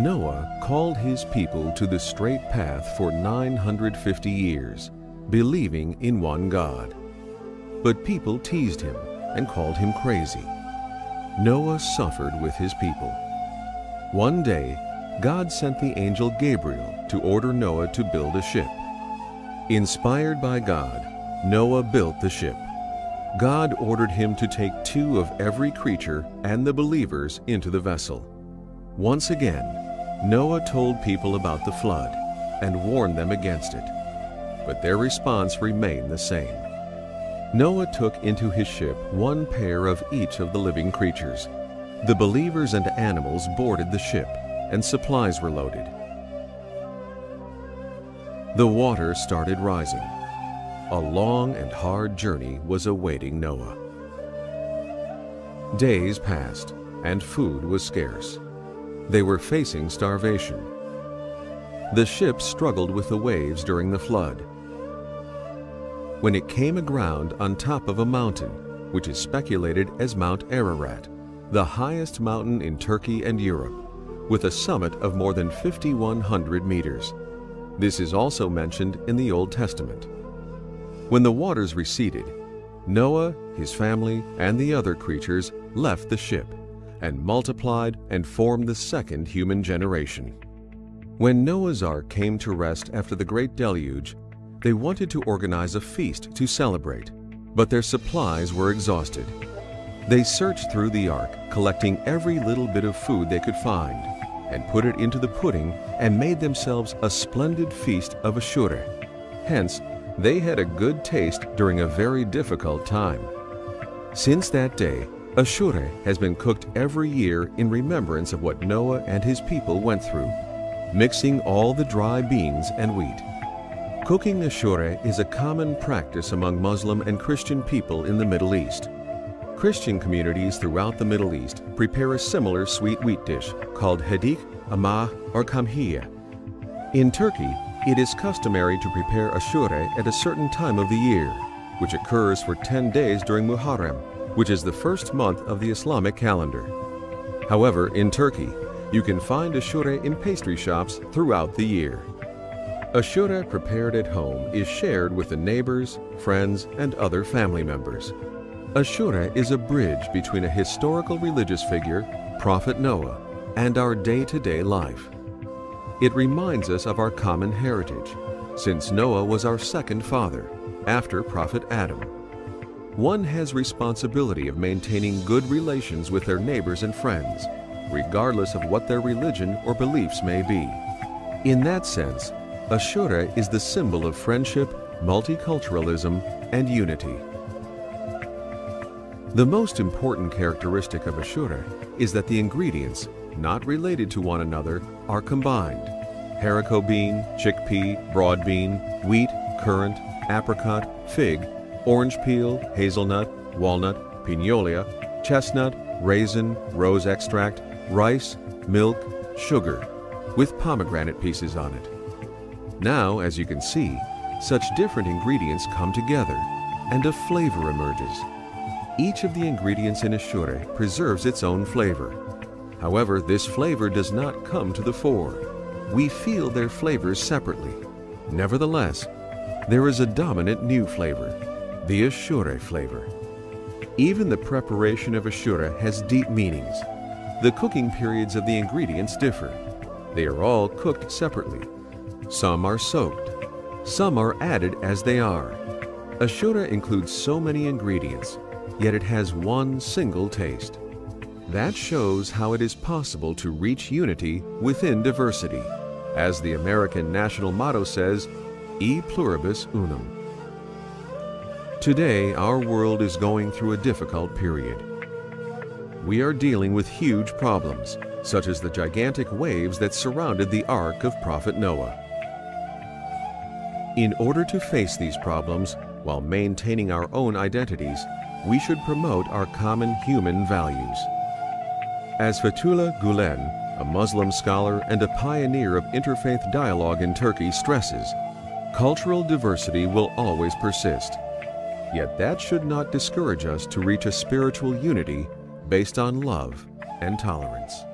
Noah called his people to the straight path for 950 years, believing in one God. But people teased him and called him crazy. Noah suffered with his people. One day, God sent the angel Gabriel to order Noah to build a ship. Inspired by God, Noah built the ship. God ordered him to take 2 of every creature and the believers into the vessel. Once again, Noah told people about the flood and warned them against it. But their response remained the same. Noah took into his ship 1 pair of each of the living creatures. The believers and animals boarded the ship, and supplies were loaded. The water started rising. A long and hard journey was awaiting Noah. Days passed, and food was scarce. They were facing starvation. The ship struggled with the waves during the flood. When it came aground on top of a mountain, which is speculated as Mount Ararat, the highest mountain in Turkey and Europe, with a summit of more than 5,100 meters. This is also mentioned in the Old Testament. When the waters receded, Noah, his family, and the other creatures left the ship and multiplied and formed the second human generation. When Noah's Ark came to rest after the great deluge, they wanted to organize a feast to celebrate, but their supplies were exhausted. They searched through the ark, collecting every little bit of food they could find, and put it into the pudding and made themselves a splendid feast of Ashura. Hence, they had a good taste during a very difficult time. Since that day, Ashura has been cooked every year in remembrance of what Noah and his people went through, mixing all the dry beans and wheat. Cooking Ashura is a common practice among Muslim and Christian people in the Middle East. Christian communities throughout the Middle East prepare a similar sweet wheat dish called hadik, amah, or kamhiya. In Turkey, it is customary to prepare Ashura at a certain time of the year, which occurs for 10 days during Muharram, which is the first month of the Islamic calendar. However, in Turkey, you can find Ashura in pastry shops throughout the year. Ashura prepared at home is shared with the neighbors, friends, and other family members. Ashura is a bridge between a historical religious figure, Prophet Noah, and our day-to-day life. It reminds us of our common heritage, since Noah was our second father, after Prophet Adam. One has responsibility of maintaining good relations with their neighbors and friends, regardless of what their religion or beliefs may be. In that sense, Ashura is the symbol of friendship, multiculturalism, and unity. The most important characteristic of Ashura is that the ingredients, not related to one another, are combined. Haricot bean, chickpea, broad bean, wheat, currant, apricot, fig, orange peel, hazelnut, walnut, pignolia, chestnut, raisin, rose extract, rice, milk, sugar, with pomegranate pieces on it. Now, as you can see, such different ingredients come together, and a flavor emerges. Each of the ingredients in Ashura preserves its own flavor. However, this flavor does not come to the fore. We feel their flavors separately. Nevertheless, there is a dominant new flavor, the Ashura flavor. Even the preparation of Ashura has deep meanings. The cooking periods of the ingredients differ. They are all cooked separately. Some are soaked. Some are added as they are. Ashura includes so many ingredients, yet it has one single taste. That shows how it is possible to reach unity within diversity. As the American national motto says, E pluribus unum. Today, our world is going through a difficult period. We are dealing with huge problems, such as the gigantic waves that surrounded the Ark of Prophet Noah. In order to face these problems while maintaining our own identities, we should promote our common human values. As Fethullah Gulen, a Muslim scholar and a pioneer of interfaith dialogue in Turkey, stresses, cultural diversity will always persist. Yet that should not discourage us to reach a spiritual unity based on love and tolerance.